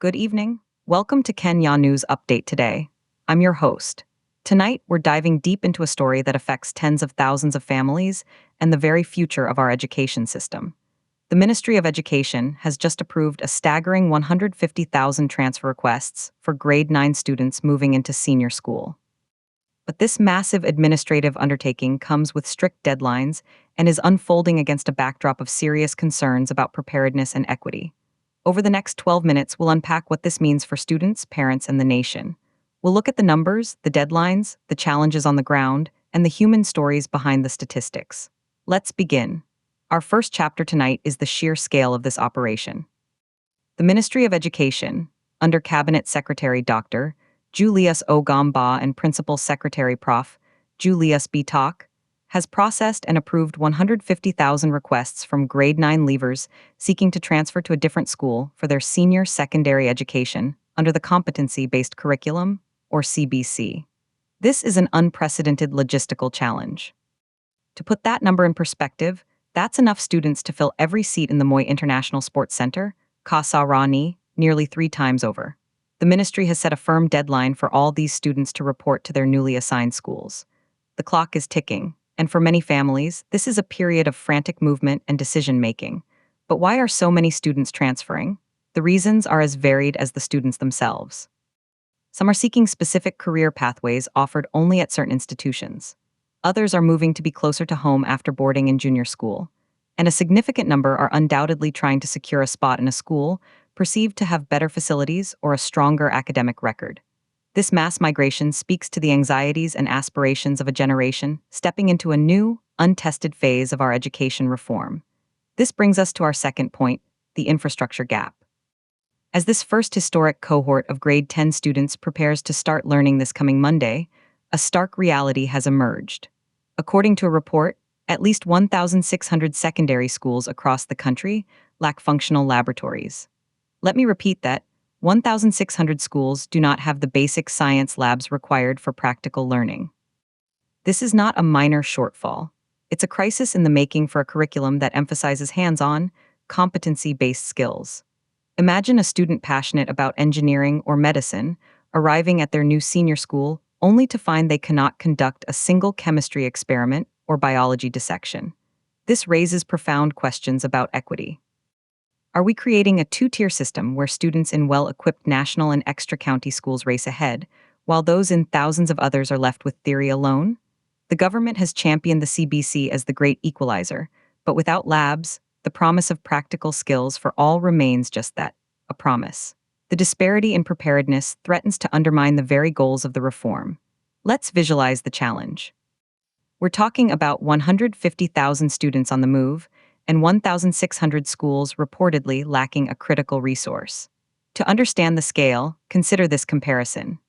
Good evening. Welcome to Kenya News Update today. I'm your host. Tonight, we're diving deep into a story that affects tens of thousands of families and the very future of our education system. The Ministry of Education has just approved a staggering 150,000 transfer requests for grade 9 students moving into senior school. But this massive administrative undertaking comes with strict deadlines and is unfolding against a backdrop of serious concerns about preparedness and equity. Over the next 12 minutes, we'll unpack what this means for students, parents, and the nation. We'll look at the numbers, the deadlines, the challenges on the ground, and the human stories behind the statistics. Let's begin. Our first chapter tonight is the sheer scale of this operation. The Ministry of Education, under Cabinet Secretary Dr. Julius Ogamba and Principal Secretary Prof. Julius B. Talk, has processed and approved 150,000 requests from grade 9 leavers seeking to transfer to a different school for their senior secondary education under the Competency-Based Curriculum, or CBC. This is an unprecedented logistical challenge. To put that number in perspective, that's enough students to fill every seat in the Moi International Sports Center, Kasarani, nearly 3 times over. The ministry has set a firm deadline for all these students to report to their newly assigned schools. The clock is ticking, and for many families, this is a period of frantic movement and decision-making. But why are so many students transferring? The reasons are as varied as the students themselves. Some are seeking specific career pathways offered only at certain institutions. Others are moving to be closer to home after boarding in junior school. And a significant number are undoubtedly trying to secure a spot in a school perceived to have better facilities or a stronger academic record. This mass migration speaks to the anxieties and aspirations of a generation stepping into a new, untested phase of our education reform. This brings us to our second point, the infrastructure gap. As this first historic cohort of grade 10 students prepares to start learning this coming Monday, a stark reality has emerged. According to a report, at least 1,600 secondary schools across the country lack functional laboratories. Let me repeat that. 1,600 schools do not have the basic science labs required for practical learning. This is not a minor shortfall. It's a crisis in the making for a curriculum that emphasizes hands-on, competency-based skills. Imagine a student passionate about engineering or medicine arriving at their new senior school only to find they cannot conduct a single chemistry experiment or biology dissection. This raises profound questions about equity. Are we creating a two-tier system where students in well-equipped national and extra-county schools race ahead, while those in thousands of others are left with theory alone? The government has championed the CBC as the great equalizer, but without labs, the promise of practical skills for all remains just that, a promise. The disparity in preparedness threatens to undermine the very goals of the reform. Let's visualize the challenge. We're talking about 150,000 students on the move, and 1,600 schools reportedly lacking a critical resource. To understand the scale, consider this comparison.